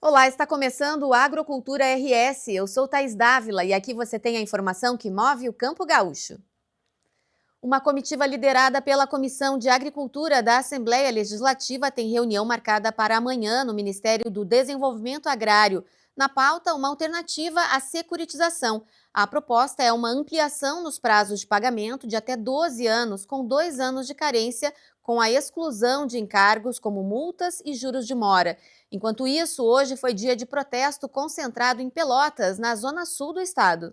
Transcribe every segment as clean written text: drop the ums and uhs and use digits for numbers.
Olá, está começando o Agrocultura RS. Eu sou Thaís Dávila e aqui você tem a informação que move o campo gaúcho. Uma comitiva liderada pela Comissão de Agricultura da Assembleia Legislativa tem reunião marcada para amanhã no Ministério do Desenvolvimento Agrário. Na pauta, uma alternativa à securitização. A proposta é uma ampliação nos prazos de pagamento de até 12 anos, com 2 anos de carência, com a exclusão de encargos como multas e juros de mora. Enquanto isso, hoje foi dia de protesto concentrado em Pelotas, na zona sul do estado.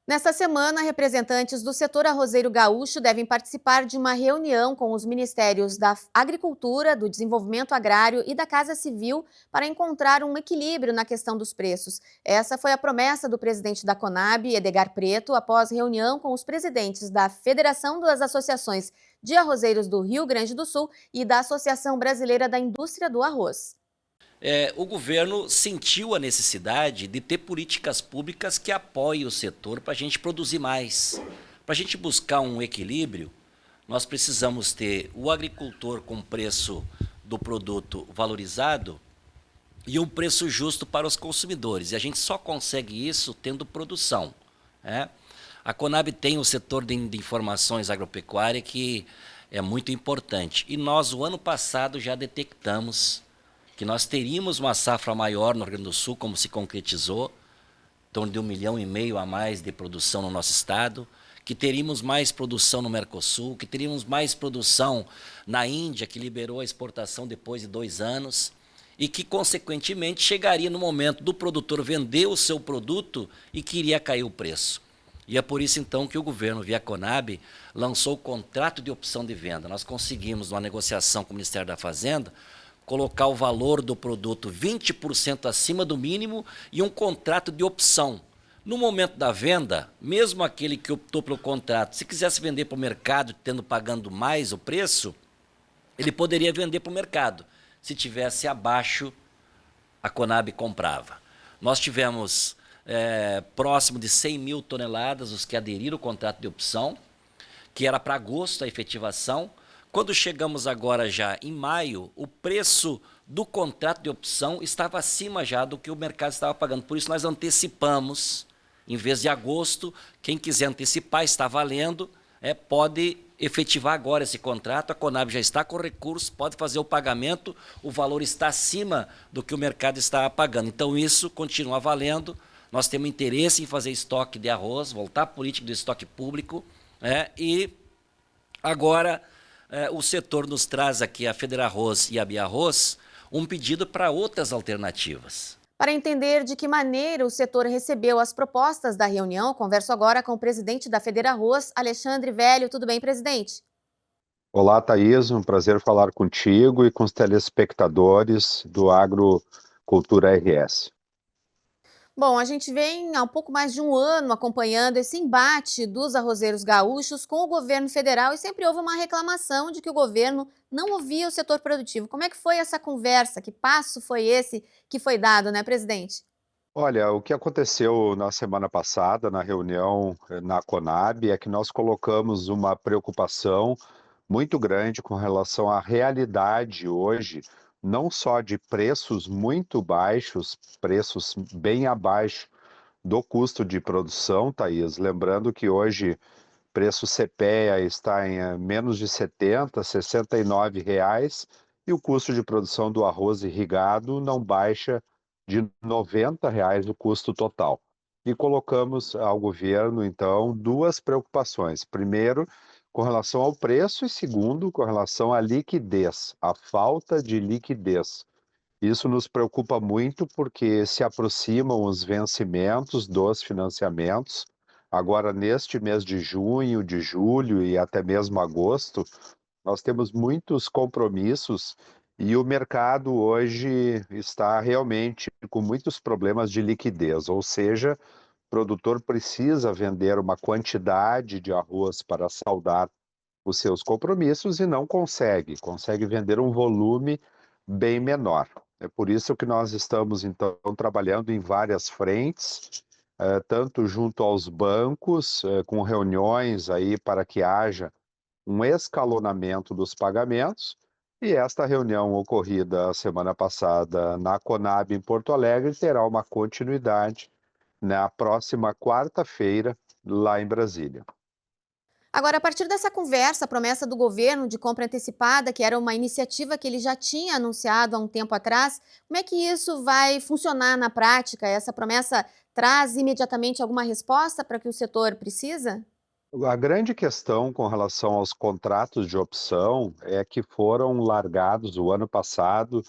Nesta semana, representantes do setor arrozeiro gaúcho devem participar de uma reunião com os ministérios da Agricultura, do Desenvolvimento Agrário e da Casa Civil para encontrar um equilíbrio na questão dos preços. Essa foi a promessa do presidente da Conab, Edgar Preto, após reunião com os presidentes da Federação das Associações de Arrozeiros do Rio Grande do Sul e da Associação Brasileira da Indústria do Arroz. O governo sentiu a necessidade de ter políticas públicas que apoiem o setor para a gente produzir mais. Para a gente buscar um equilíbrio, nós precisamos ter o agricultor com preço do produto valorizado e um preço justo para os consumidores. E a gente só consegue isso tendo produção, né? A Conab tem o setor de informações agropecuárias que é muito importante. E nós, o ano passado, já detectamos que nós teríamos uma safra maior no Rio Grande do Sul, como se concretizou, em torno de 1,5 milhão a mais de produção no nosso estado, que teríamos mais produção no Mercosul, que teríamos mais produção na Índia, que liberou a exportação depois de 2 anos, e que, consequentemente, chegaria no momento do produtor vender o seu produto e que iria cair o preço. E é por isso, então, que o governo, via Conab, lançou o contrato de opção de venda. Nós conseguimos, numa negociação com o Ministério da Fazenda, colocar o valor do produto 20% acima do mínimo e um contrato de opção. No momento da venda, mesmo aquele que optou pelo contrato, se quisesse vender para o mercado, pagando mais o preço, ele poderia vender para o mercado. Se tivesse abaixo, a Conab comprava. Nós tivemos próximo de 100 mil toneladas os que aderiram ao contrato de opção, que era para agosto a efetivação. Quando chegamos agora já em maio, o preço do contrato de opção estava acima já do que o mercado estava pagando. Por isso nós antecipamos, em vez de agosto, quem quiser antecipar, está valendo, pode efetivar agora esse contrato, a Conab já está com recursos, pode fazer o pagamento, o valor está acima do que o mercado está pagando. Então isso continua valendo, nós temos interesse em fazer estoque de arroz, voltar à política do estoque público, e agora o setor nos traz aqui, a Federarroz e a Biarroz, um pedido para outras alternativas. Para entender de que maneira o setor recebeu as propostas da reunião, converso agora com o presidente da Federarroz, Alexandre Velho. Tudo bem, presidente? Olá, Thaís, um prazer falar contigo e com os telespectadores do Agrocultura RS. Bom, a gente vem há um pouco mais de um ano acompanhando esse embate dos arrozeiros gaúchos com o governo federal e sempre houve uma reclamação de que o governo não ouvia o setor produtivo. Como é que foi essa conversa? Que passo foi esse que foi dado, né, presidente? Olha, o que aconteceu na semana passada, na reunião na Conab, é que nós colocamos uma preocupação muito grande com relação à realidade hoje, não só de preços muito baixos, preços bem abaixo do custo de produção, Thaís. Lembrando que hoje preço CPEA está em menos de 70, R$ 69 e o custo de produção do arroz irrigado não baixa de R$ 90 o custo total. E colocamos ao governo, então, duas preocupações. Primeiro, com relação ao preço e segundo, com relação à liquidez, a falta de liquidez. Isso nos preocupa muito porque se aproximam os vencimentos dos financiamentos. Agora, neste mês de junho, de julho e até mesmo agosto, nós temos muitos compromissos e o mercado hoje está realmente com muitos problemas de liquidez, ou seja, o produtor precisa vender uma quantidade de arroz para saldar os seus compromissos e não consegue vender um volume bem menor. É por isso que nós estamos, então, trabalhando em várias frentes, tanto junto aos bancos, com reuniões aí para que haja um escalonamento dos pagamentos, e esta reunião ocorrida a semana passada na Conab em Porto Alegre terá uma continuidade na próxima quarta-feira lá em Brasília. Agora, a partir dessa conversa, a promessa do governo de compra antecipada, que era uma iniciativa que ele já tinha anunciado há um tempo atrás, como é que isso vai funcionar na prática? Essa promessa traz imediatamente alguma resposta para o que o setor precisa? A grande questão com relação aos contratos de opção é que foram largados o ano passado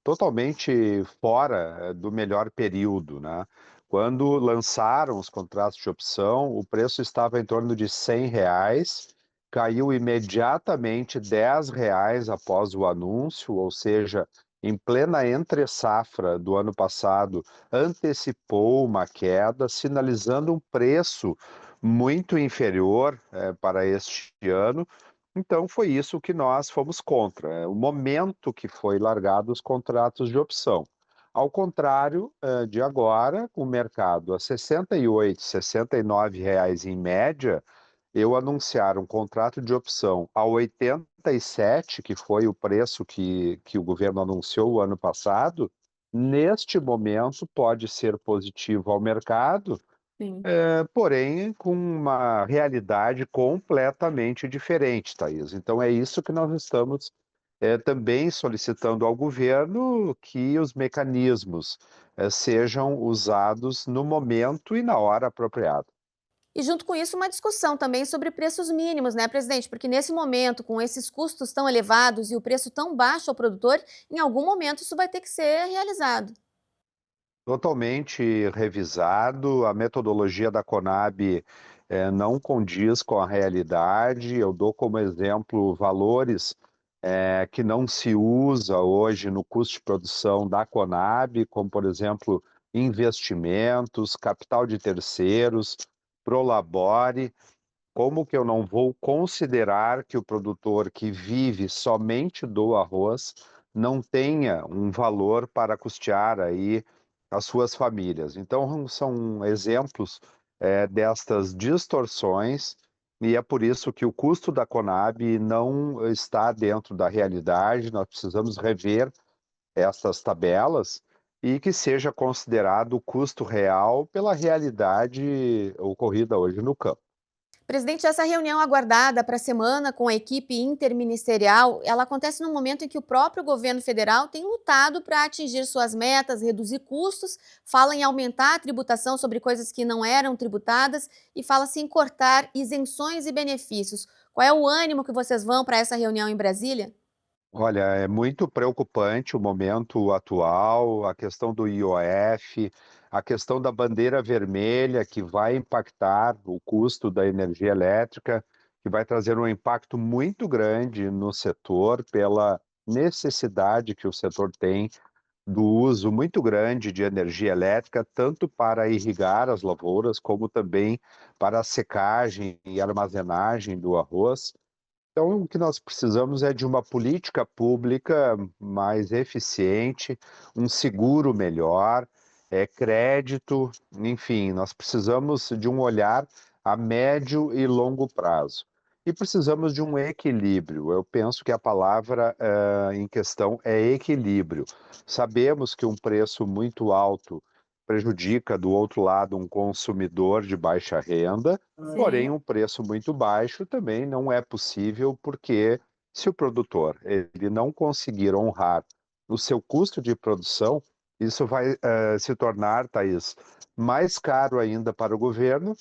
totalmente fora do melhor período, né? Quando lançaram os contratos de opção, o preço estava em torno de R$ 100, caiu imediatamente R$ 10 após o anúncio, ou seja, em plena entre-safra do ano passado, antecipou uma queda, sinalizando um preço muito inferior, para este ano. Então foi isso que nós fomos contra, o momento que foi largado os contratos de opção. Ao contrário, de agora, o mercado a 68, R$ 69 em média, eu anunciar um contrato de opção a 87, que foi o preço que o governo anunciou o ano passado, neste momento pode ser positivo ao mercado, Sim. porém com uma realidade completamente diferente, Thaís. Então é isso que nós estamos, também solicitando ao governo que os mecanismos, sejam usados no momento e na hora apropriada. E junto com isso, uma discussão também sobre preços mínimos, né, presidente? Porque nesse momento, com esses custos tão elevados e o preço tão baixo ao produtor, em algum momento isso vai ter que ser realizado. Totalmente revisado, a metodologia da Conab, não condiz com a realidade. Eu dou como exemplo valores, que não se usa hoje no custo de produção da Conab, como, por exemplo, investimentos, capital de terceiros, Prolabore. Como que eu não vou considerar que o produtor que vive somente do arroz não tenha um valor para custear aí as suas famílias? Então, são exemplos, destas distorções, e é por isso que o custo da Conab não está dentro da realidade. Nós precisamos rever essas tabelas e que seja considerado o custo real pela realidade ocorrida hoje no campo. Presidente, essa reunião aguardada para a semana com a equipe interministerial, ela acontece no momento em que o próprio governo federal tem lutado para atingir suas metas, reduzir custos, fala em aumentar a tributação sobre coisas que não eram tributadas e fala-se em cortar isenções e benefícios. Qual é o ânimo que vocês vão para essa reunião em Brasília? Olha, é muito preocupante o momento atual, a questão do IOF, a questão da bandeira vermelha, que vai impactar o custo da energia elétrica, que vai trazer um impacto muito grande no setor, pela necessidade que o setor tem do uso muito grande de energia elétrica, tanto para irrigar as lavouras, como também para a secagem e armazenagem do arroz. Então, o que nós precisamos é de uma política pública mais eficiente, um seguro melhor, crédito, enfim, nós precisamos de um olhar a médio e longo prazo. E precisamos de um equilíbrio. Eu penso que a palavra em questão é equilíbrio. Sabemos que um preço muito alto prejudica, do outro lado, um consumidor de baixa renda. Porém, Sim. um preço muito baixo também não é possível, porque se o produtor ele não conseguir honrar o seu custo de produção, isso vai se tornar, Thaís, mais caro ainda para o governo,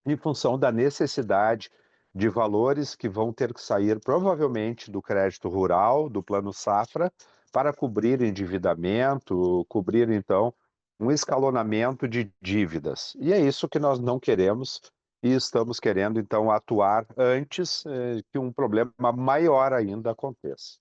em função da necessidade de valores que vão ter que sair provavelmente do crédito rural, do Plano Safra, para cobrir endividamento, cobrir então um escalonamento de dívidas. E é isso que nós não queremos, e estamos querendo então atuar antes que um problema maior ainda aconteça.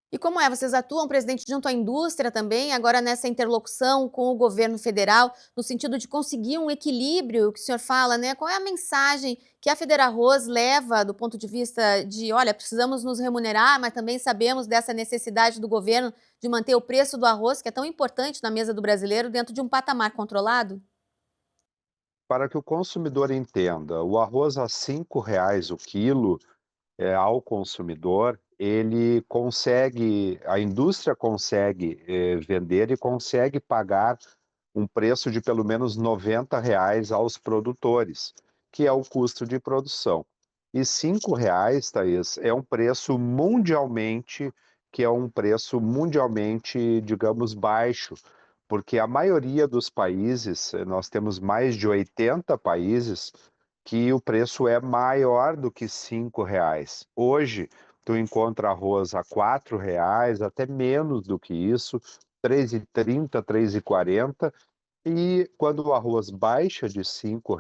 E como é? Vocês atuam, presidente, junto à indústria também, agora nessa interlocução com o governo federal, no sentido de conseguir um equilíbrio que o senhor fala, né? Qual é a mensagem que a Federarroz leva do ponto de vista de, olha, precisamos nos remunerar, mas também sabemos dessa necessidade do governo de manter o preço do arroz, que é tão importante na mesa do brasileiro, dentro de um patamar controlado? Para que o consumidor entenda, o arroz a R$ 5 o quilo, ao consumidor, a indústria consegue, vender e consegue pagar um preço de pelo menos R$ 90 aos produtores, que é o custo de produção. E R$ 5, Thaís, é um preço mundialmente, digamos, baixo, porque a maioria dos países, nós temos mais de 80 países, que o preço é maior do que R$ 5. Hoje, tu encontra arroz a R$ 4, até menos do que isso, 3,30, 3,40, e quando o arroz baixa de R$ 5,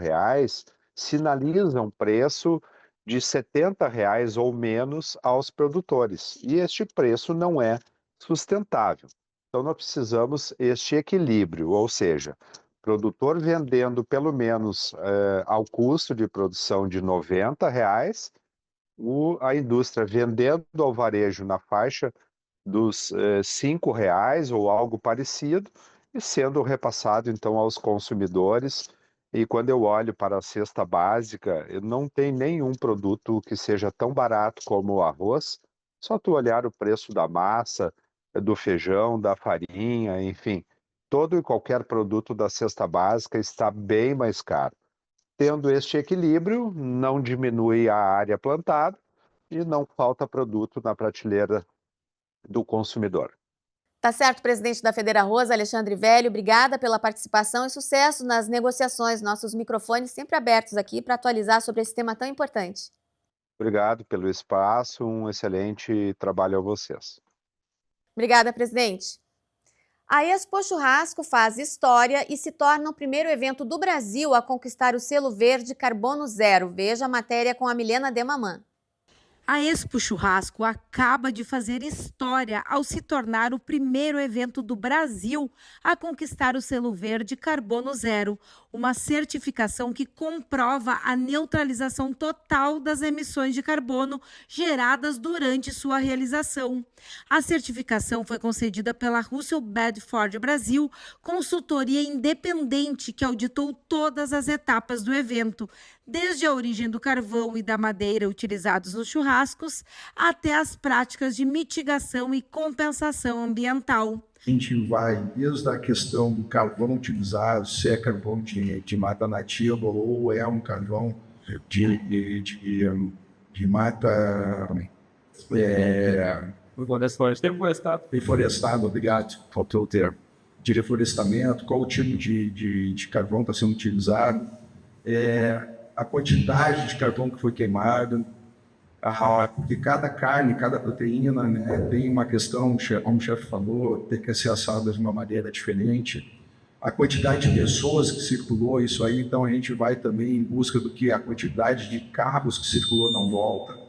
sinaliza um preço de R$ 70 ou menos aos produtores. E este preço não é sustentável. Então, nós precisamos este equilíbrio, ou seja, produtor vendendo pelo menos ao custo de produção de R$ 90, a indústria vendendo ao varejo na faixa dos R$ 5 ou algo parecido, e sendo repassado então aos consumidores. E quando eu olho para a cesta básica, não tem nenhum produto que seja tão barato como o arroz. Só tu olhar o preço da massa, do feijão, da farinha, enfim, todo e qualquer produto da cesta básica está bem mais caro. Tendo este equilíbrio, não diminui a área plantada e não falta produto na prateleira do consumidor. Tá certo, presidente da Federarroz, Alexandre Velho, obrigada pela participação e sucesso nas negociações. Nossos microfones sempre abertos aqui para atualizar sobre esse tema tão importante. Obrigado pelo espaço, um excelente trabalho a vocês. Obrigada, presidente. A Expo Churrasco faz história e se torna o primeiro evento do Brasil a conquistar o selo verde Carbono Zero. Veja a matéria com a Milena Demaman. A Expo Churrasco acaba de fazer história ao se tornar o primeiro evento do Brasil a conquistar o selo verde Carbono Zero, uma certificação que comprova a neutralização total das emissões de carbono geradas durante sua realização. A certificação foi concedida pela Russell Bedford Brasil, consultoria independente que auditou todas as etapas do evento, desde a origem do carvão e da madeira utilizados nos churrascos, até as práticas de mitigação e compensação ambiental. A gente vai desde a questão do carvão utilizado, se é carvão de mata nativa ou é um carvão de mata reflorestado, obrigado, faltou o termo, de reflorestamento, qual o tipo de carvão está sendo utilizado, a quantidade de carvão que foi queimado, porque cada carne, cada proteína, né, tem uma questão, como o chefe falou, tem que ser assada de uma maneira diferente. A quantidade de pessoas que circulou, isso aí, então a gente vai também em busca do que a quantidade de carros que circulou não volta.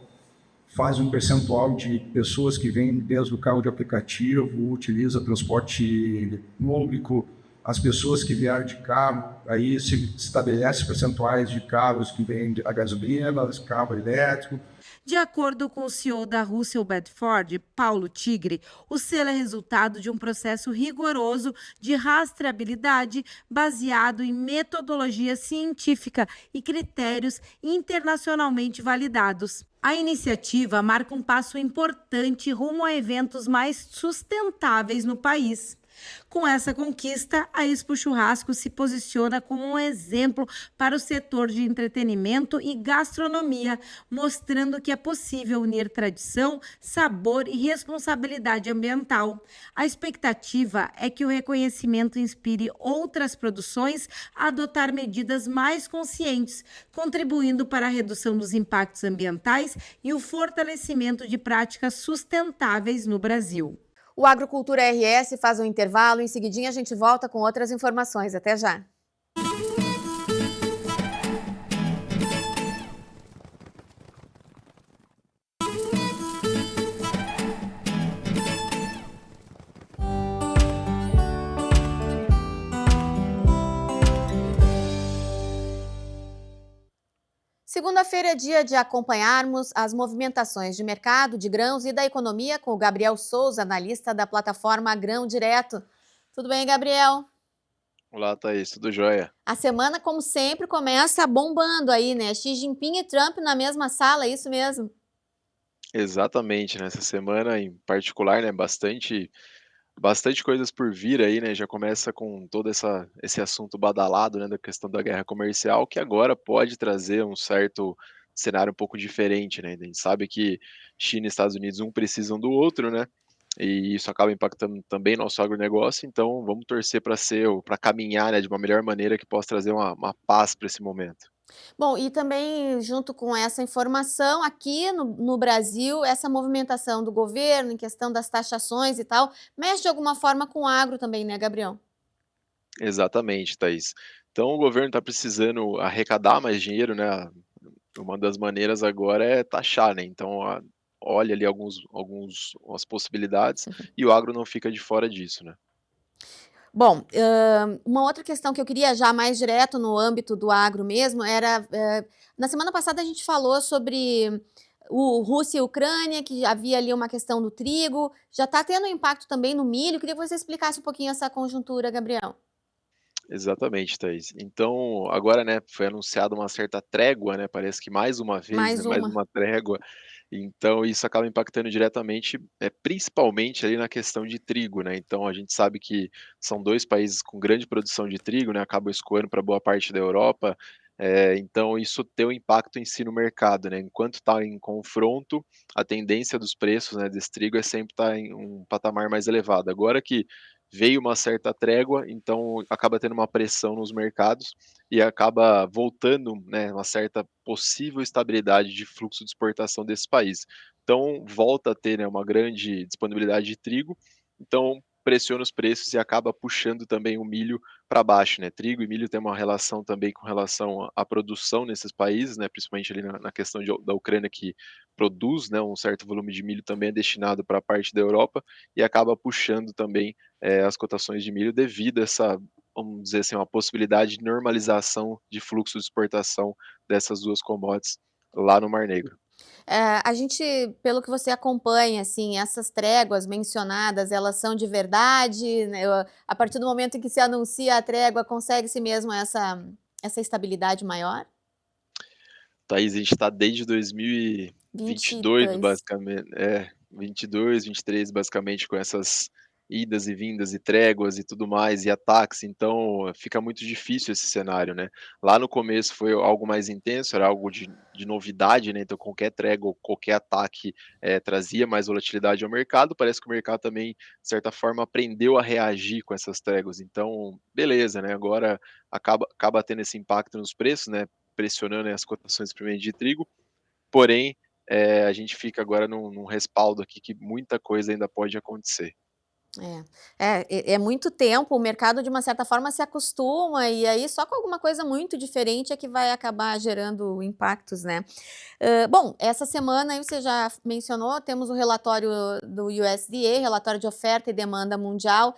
Faz um percentual de pessoas que vêm desde o carro de aplicativo, utiliza transporte público, as pessoas que vieram de carro, aí se estabelece percentuais de carros que vêm a gasolina, carro elétrico. De acordo com o CEO da Russell Bedford, Paulo Tigre, o selo é resultado de um processo rigoroso de rastreabilidade baseado em metodologia científica e critérios internacionalmente validados. A iniciativa marca um passo importante rumo a eventos mais sustentáveis no país. Com essa conquista, a Expo Churrasco se posiciona como um exemplo para o setor de entretenimento e gastronomia, mostrando que é possível unir tradição, sabor e responsabilidade ambiental. A expectativa é que o reconhecimento inspire outras produções a adotar medidas mais conscientes, contribuindo para a redução dos impactos ambientais e o fortalecimento de práticas sustentáveis no Brasil. O Agrocultura RS faz um intervalo, em seguidinha a gente volta com outras informações. Até já! Segunda-feira é dia de acompanharmos as movimentações de mercado de grãos e da economia com o Gabriel Souza, analista da plataforma Grão Direto. Tudo bem, Gabriel? Olá, Thaís, tudo jóia? A semana, como sempre, começa bombando aí, né? Xi Jinping e Trump na mesma sala, é isso mesmo? Exatamente, nessa semana em particular, né, bastante coisas por vir aí, né, já começa com todo esse assunto badalado, né, da questão da guerra comercial, que agora pode trazer um certo cenário um pouco diferente, né, a gente sabe que China e Estados Unidos um precisam do outro, né, e isso acaba impactando também nosso agronegócio, então vamos torcer para caminhar, né, de uma melhor maneira que possa trazer uma paz para esse momento. Bom, e também junto com essa informação, aqui no Brasil, essa movimentação do governo em questão das taxações e tal, mexe de alguma forma com o agro também, né, Gabriel? Exatamente, Thaís. Então o governo está precisando arrecadar mais dinheiro, né, uma das maneiras agora é taxar, né, então olha ali alguns as possibilidades, e o agro não fica de fora disso, né. Bom, uma outra questão que eu queria já mais direto no âmbito do agro mesmo era, na semana passada a gente falou sobre o Rússia e Ucrânia, que havia ali uma questão do trigo, já está tendo impacto também no milho, queria que você explicasse um pouquinho essa conjuntura, Gabriel. Exatamente, Thaís. Então agora, né, foi anunciada uma certa trégua, né, parece que mais uma vez, né, Mais mais uma. uma trégua, então isso acaba impactando diretamente, principalmente ali na questão de trigo, né, então a gente sabe que são 2 países com grande produção de trigo, né, acabam escoando para boa parte da Europa, então isso tem um impacto em si no mercado, né, enquanto está em confronto, a tendência dos preços, né, desse trigo é sempre estar em um patamar mais elevado. Agora que veio uma certa trégua, então acaba tendo uma pressão nos mercados e acaba voltando, né, uma certa possível estabilidade de fluxo de exportação desse país. Então volta a ter, né, uma grande disponibilidade de trigo, então pressiona os preços e acaba puxando também o milho para baixo, né. Trigo e milho têm uma relação também com relação à produção nesses países, né, principalmente ali na questão da Ucrânia que produz, né, um certo volume de milho também é destinado para a parte da Europa e acaba puxando também as cotações de milho devido a essa, vamos dizer assim, uma possibilidade de normalização de fluxo de exportação dessas 2 commodities lá no Mar Negro. A gente, pelo que você acompanha, assim, essas tréguas mencionadas, elas são de verdade, né, a partir do momento em que se anuncia a trégua, consegue-se mesmo essa estabilidade maior? Thaís, a gente está desde 2022 22. basicamente 22, 23 basicamente com essas idas e vindas e tréguas e tudo mais, e ataques, então fica muito difícil esse cenário, né. Lá no começo foi algo mais intenso, era algo de novidade, né, então qualquer trégua ou qualquer ataque, trazia mais volatilidade ao mercado, parece que o mercado também, de certa forma, aprendeu a reagir com essas tréguas, então beleza, né, agora acaba tendo esse impacto nos preços, né, pressionando, né, as cotações principalmente de trigo, porém, a gente fica agora num respaldo aqui que muita coisa ainda pode acontecer. É muito tempo, o mercado de uma certa forma se acostuma, e aí só com alguma coisa muito diferente é que vai acabar gerando impactos, né. Bom, essa semana aí você já mencionou, temos o relatório do USDA, relatório de oferta e demanda mundial,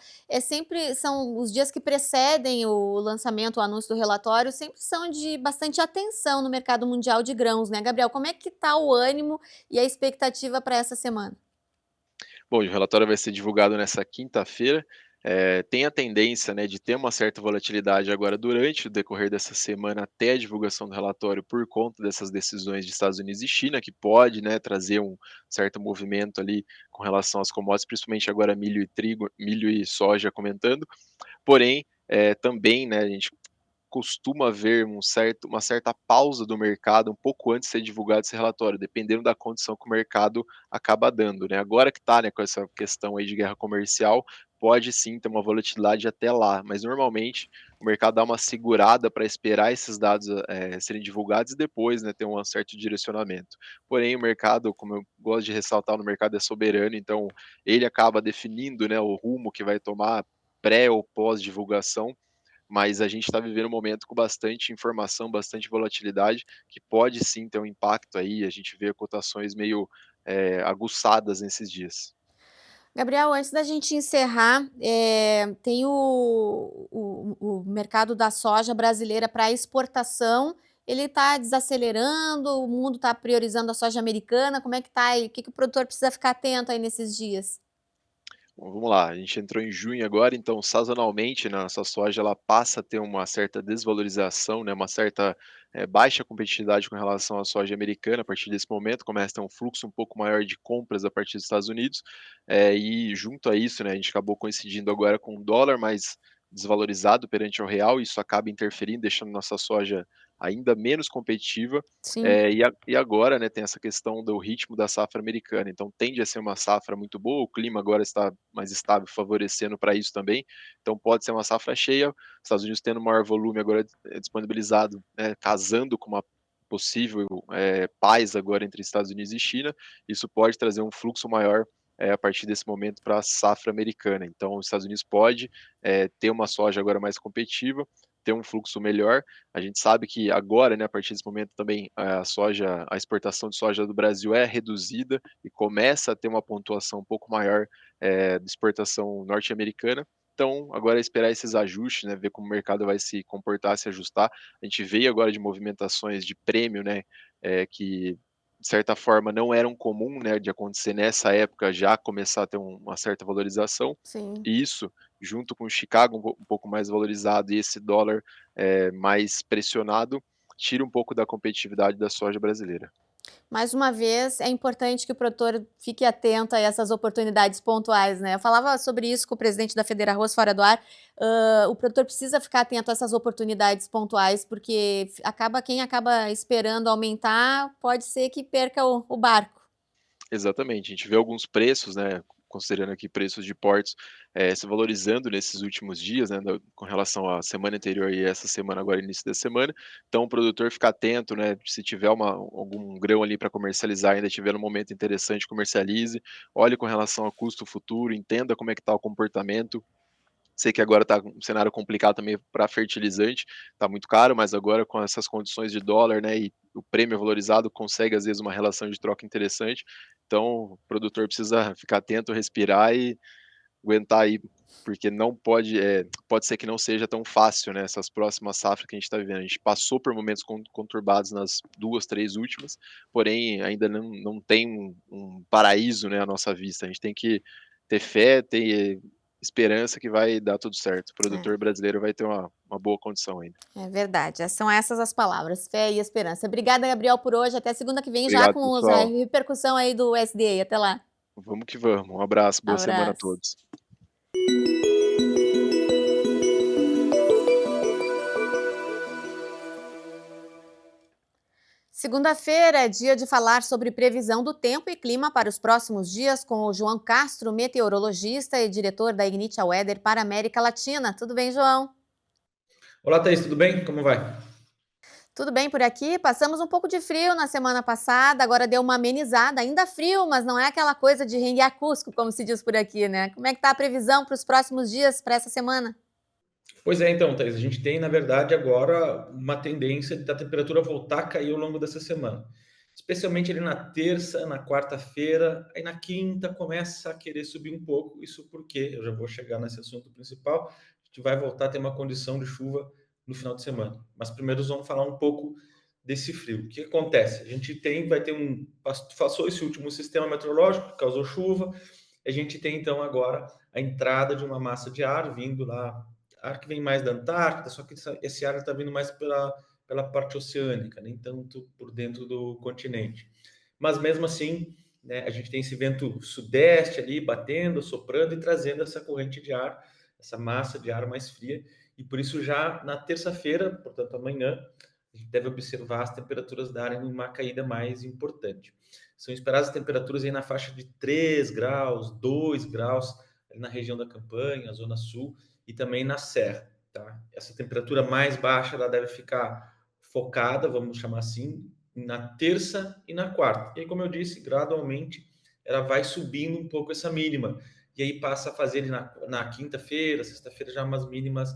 são os dias que precedem o lançamento, o anúncio do relatório, sempre são de bastante atenção no mercado mundial de grãos, né, Gabriel, como é que está o ânimo e a expectativa para essa semana? Bom, o relatório vai ser divulgado nessa quinta-feira. Tem a tendência, né, de ter uma certa volatilidade agora durante o decorrer dessa semana até a divulgação do relatório por conta dessas decisões de Estados Unidos e China, que pode, né, trazer um certo movimento ali com relação às commodities, principalmente agora milho e trigo, milho e soja comentando. Porém, também, né, a gente costuma haver uma certa pausa do mercado um pouco antes de ser divulgado esse relatório, dependendo da condição que o mercado acaba dando, né. Agora que está, né, com essa questão aí de guerra comercial, pode sim ter uma volatilidade até lá, mas normalmente o mercado dá uma segurada para esperar esses dados, serem divulgados e depois, né, ter um certo direcionamento. Porém o mercado, como eu gosto de ressaltar, no mercado é soberano, então ele acaba definindo, né, o rumo que vai tomar pré ou pós divulgação, mas a gente está vivendo um momento com bastante informação, bastante volatilidade, que pode sim ter um impacto aí, a gente vê cotações meio, aguçadas nesses dias. Gabriel, antes da gente encerrar, tem o mercado da soja brasileira para exportação, ele está desacelerando, o mundo está priorizando a soja americana, como é que está aí? O que que o produtor precisa ficar atento aí nesses dias? vamos lá, a gente entrou em junho agora, então sazonalmente, né, nossa soja ela passa a ter uma certa desvalorização, né, uma certa baixa competitividade com relação à soja americana a partir desse momento, começa a ter um fluxo um pouco maior de compras a partir dos Estados Unidos, e junto a isso, né, a gente acabou coincidindo agora com o dólar mais desvalorizado perante ao real, isso acaba interferindo, deixando nossa soja ainda menos competitiva, Sim. e agora, né, tem essa questão do ritmo da safra americana, então tende a ser uma safra muito boa, o clima agora está mais estável, favorecendo para isso também, então pode ser uma safra cheia, os Estados Unidos tendo maior volume agora disponibilizado, né, casando com uma possível paz agora entre Estados Unidos e China, isso pode trazer um fluxo maior a partir desse momento para a safra americana. Então, os Estados Unidos pode ter uma soja agora mais competitiva, ter um fluxo melhor. A gente sabe que agora, né, a partir desse momento também a exportação de soja do Brasil é reduzida e começa a ter uma pontuação um pouco maior de exportação norte-americana. Então, agora é esperar esses ajustes, né, ver como o mercado vai se comportar, se ajustar. A gente veio agora de movimentações de prêmio, né, que de certa forma não eram comum, né, de acontecer nessa época já começar a ter uma certa valorização. Sim. E isso, junto com o Chicago um pouco mais valorizado e esse dólar mais pressionado, tira um pouco da competitividade da soja brasileira. Mais uma vez, é importante que o produtor fique atento a essas oportunidades pontuais, né? Eu falava sobre isso com o presidente da Federarroz fora do ar. O produtor precisa ficar atento a essas oportunidades pontuais, porque quem acaba esperando aumentar pode ser que perca o barco. Exatamente, a gente vê alguns preços, né, considerando aqui preços de portos, se valorizando nesses últimos dias, né, com relação à semana anterior e essa semana agora, início da semana. Então o produtor fica atento, né, se tiver algum grão ali para comercializar, ainda tiver um momento interessante, comercialize, olhe com relação ao custo futuro, entenda como é que está o comportamento. Sei que agora está um cenário complicado também para fertilizante, está muito caro, mas agora com essas condições de dólar, né, e o prêmio valorizado consegue às vezes uma relação de troca interessante. Então, o produtor precisa ficar atento, respirar e aguentar aí, porque não pode ser que não seja tão fácil, né, essas próximas safras que a gente está vivendo. A gente passou por momentos conturbados nas 2, 3 últimas, porém ainda não tem um paraíso, né, à nossa vista. A gente tem que ter fé, ter esperança que vai dar tudo certo. O produtor brasileiro vai ter uma boa condição ainda. É verdade, são essas as palavras, fé e esperança. Obrigada, Gabriel, por hoje. Até segunda que vem já Obrigado, com a pessoal. repercussão aí do USDA. Até lá. Vamos que vamos. Um abraço, boa semana a Abraço. todos. Segunda-feira é dia de falar sobre previsão do tempo e clima para os próximos dias com o João Castro, meteorologista e diretor da Ignitia Weather para a América Latina. Tudo bem, João? Olá, Thaís, tudo bem? Como vai? Tudo bem por aqui? Passamos um pouco de frio na semana passada, agora deu uma amenizada. Ainda frio, mas não é aquela coisa de renguear Cusco, como se diz por aqui, né? Como é que está a previsão para os próximos dias, para essa semana? Pois é, então, Thaís, a gente tem, na verdade, agora uma tendência da temperatura voltar a cair ao longo dessa semana. Especialmente ali na terça, na quarta-feira, aí na quinta começa a querer subir um pouco. Isso porque, eu já vou chegar nesse assunto principal, a gente vai voltar a ter uma condição de chuva no final de semana. Mas primeiro vamos falar um pouco desse frio. O que acontece? A gente passou esse último sistema meteorológico que causou chuva, a gente tem então agora a entrada de uma massa de ar vindo lá, ar que vem mais da Antártida, só que esse ar está vindo mais pela parte oceânica, nem tanto por dentro do continente. Mas mesmo assim, né, a gente tem esse vento sudeste ali batendo, soprando e trazendo essa corrente de ar, essa massa de ar mais fria, e por isso já na terça-feira, portanto amanhã, a gente deve observar as temperaturas darem uma caída mais importante. São esperadas temperaturas aí na faixa de 3 graus, 2 graus, ali na região da Campanha, Zona Sul, e também na Serra. Tá? Essa temperatura mais baixa ela deve ficar focada, vamos chamar assim, na terça e na quarta. E aí, como eu disse, gradualmente ela vai subindo um pouco essa mínima. E aí passa a fazer na quinta-feira, sexta-feira já umas mínimas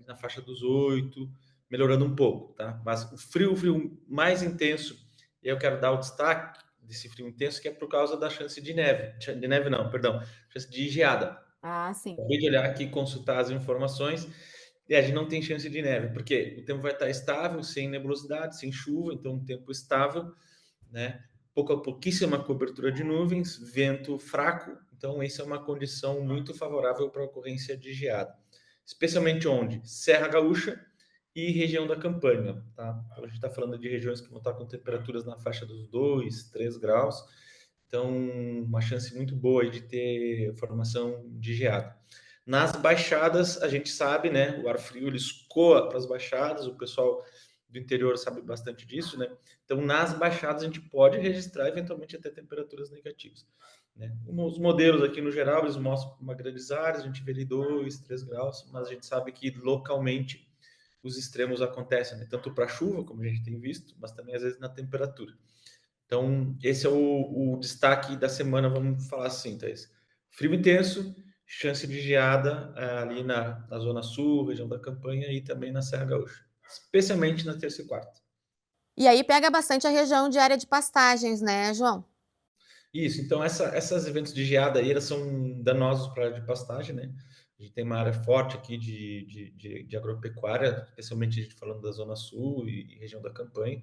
na faixa dos 8, melhorando um pouco, tá? Mas o frio mais intenso, e eu quero dar o destaque desse frio intenso, que é por causa da chance de neve. De neve não, perdão, chance de geada. Ah, sim. Acabei de olhar aqui, consultar as informações, e a gente não tem chance de neve, porque o tempo vai estar estável, sem nebulosidade, sem chuva, então um tempo estável, né? Pouquíssima cobertura de nuvens, vento fraco, Então, essa é uma condição muito favorável para a ocorrência de geada. Especialmente onde? Serra Gaúcha e região da Campanha, tá? Então, a gente está falando de regiões que vão estar com temperaturas na faixa dos 2, 3 graus. Então, uma chance muito boa aí de ter formação de geada. Nas baixadas, a gente sabe, né? O ar frio ele escoa para as baixadas, o pessoal do interior sabe bastante disso, né? Então, nas baixadas, a gente pode registrar eventualmente até temperaturas negativas, né? Os modelos aqui no geral, eles mostram uma grandes áreas, a gente vê ali 2, 3 graus, mas a gente sabe que localmente os extremos acontecem, né? Tanto para a chuva, como a gente tem visto, mas também às vezes na temperatura. Então, esse é o destaque da semana, vamos falar assim, Thaís. Frio intenso, chance de geada ali na Zona Sul, região da Campanha e também na Serra Gaúcha, especialmente na terça e quarta. E aí pega bastante a região de área de pastagens, né, João? Isso, então essas eventos de geada aí, elas são danosos para a área de pastagem, né? A gente tem uma área forte aqui de agropecuária, especialmente a gente falando da Zona Sul e região da Campanha.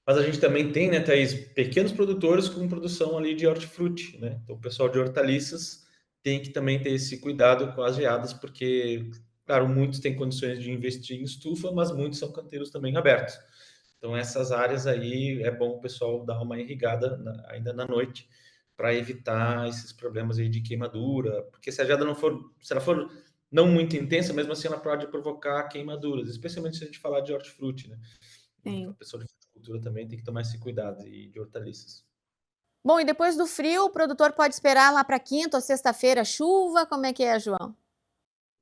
Mas a gente também tem, né, Thaís, pequenos produtores com produção ali de hortifruti, né? Então, o pessoal de hortaliças tem que também ter esse cuidado com as geadas, porque, claro, muitos têm condições de investir em estufa, mas muitos são canteiros também abertos. Então, essas áreas aí é bom o pessoal dar uma irrigada ainda na noite para evitar esses problemas aí de queimadura, porque se a geada não for, se ela for não muito intensa, mesmo assim ela pode provocar queimaduras, especialmente se a gente falar de hortifruti, né? Sim. A pessoa de fruticultura também tem que tomar esse cuidado e de hortaliças. Bom, e depois do frio, o produtor pode esperar lá para quinta ou sexta-feira chuva? Como é que é, João?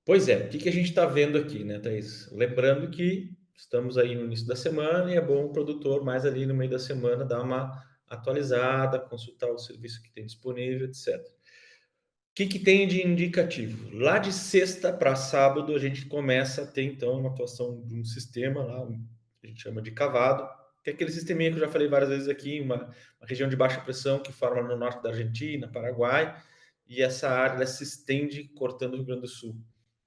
Pois é, o que a gente está vendo aqui, né, Thaís? Lembrando que estamos aí no início da semana e é bom o produtor, mais ali no meio da semana, dar uma atualizada, consultar o serviço que tem disponível, etc. O que tem de indicativo? Lá de sexta para sábado, a gente começa a ter, então, uma atuação de um sistema lá, que a gente chama de cavado, que é aquele sisteminha que eu já falei várias vezes aqui, uma região de baixa pressão que forma no norte da Argentina, Paraguai, e essa área ela se estende cortando o Rio Grande do Sul,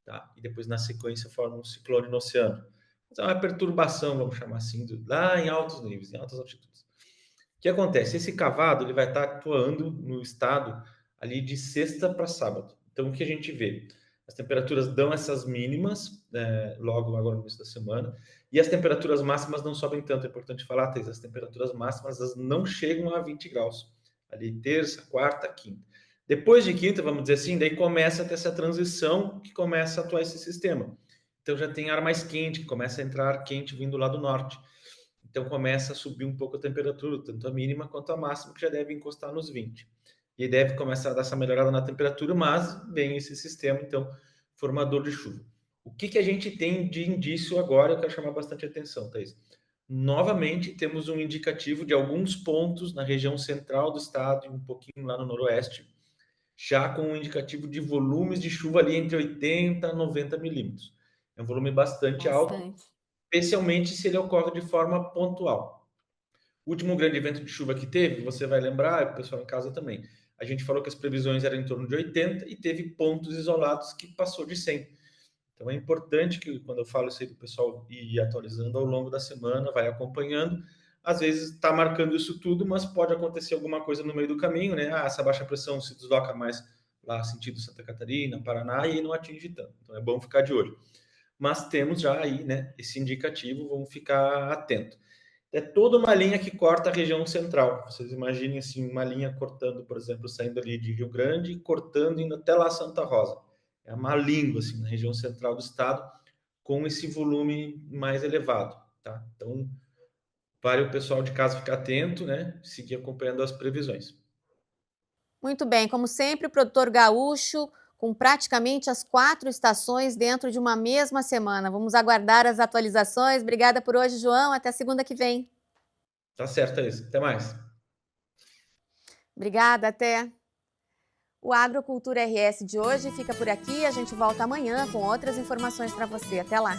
tá? E depois, na sequência, forma um ciclone no oceano. Então, é uma perturbação, vamos chamar assim, lá em altos níveis, em altas altitudes. O que acontece? Esse cavado ele vai estar atuando no estado ali de sexta para sábado. Então, o que a gente vê? As temperaturas dão essas mínimas, logo agora no início da semana, e as temperaturas máximas não sobem tanto. É importante falar, Thais, as temperaturas máximas elas não chegam a 20 graus. Ali terça, quarta, quinta. Depois de quinta, vamos dizer assim, daí começa a ter essa transição que começa a atuar esse sistema. Então já tem ar mais quente, que começa a entrar ar quente vindo lá do norte. Então começa a subir um pouco a temperatura, tanto a mínima quanto a máxima, que já deve encostar nos 20. E deve começar a dar essa melhorada na temperatura, mas vem esse sistema, então, formador de chuva. O que a gente tem de indício agora, eu quero chamar bastante atenção, Thaís. Novamente, temos um indicativo de alguns pontos na região central do estado e um pouquinho lá no noroeste, já com um indicativo de volumes de chuva ali entre 80 a 90 milímetros. É um volume bastante alto, especialmente se ele ocorre de forma pontual. O último grande evento de chuva que teve, você vai lembrar, o pessoal em casa também, a gente falou que as previsões eram em torno de 80 e teve pontos isolados que passou de 100. Então é importante que quando eu falo isso aí, o pessoal ir atualizando ao longo da semana, vai acompanhando. Às vezes está marcando isso tudo, mas pode acontecer alguma coisa no meio do caminho, né? Essa baixa pressão se desloca mais lá sentido Santa Catarina, Paraná, e aí não atinge tanto. Então é bom ficar de olho. Mas temos já aí, né, esse indicativo, vamos ficar atento. É toda uma linha que corta a região central. Vocês imaginem assim, uma linha cortando, por exemplo, saindo ali de Rio Grande e cortando indo até lá Santa Rosa. É uma língua assim, na região central do estado, com esse volume mais elevado, tá? Então, vale o pessoal de casa ficar atento, né? Seguir acompanhando as previsões. Muito bem, como sempre, o produtor gaúcho com praticamente as 4 estações dentro de uma mesma semana. Vamos aguardar as atualizações. Obrigada por hoje, João. Até segunda que vem. Tá certo, é isso. Até mais. Obrigada, até. O Agrocultura RS de hoje fica por aqui. A gente volta amanhã com outras informações para você. Até lá.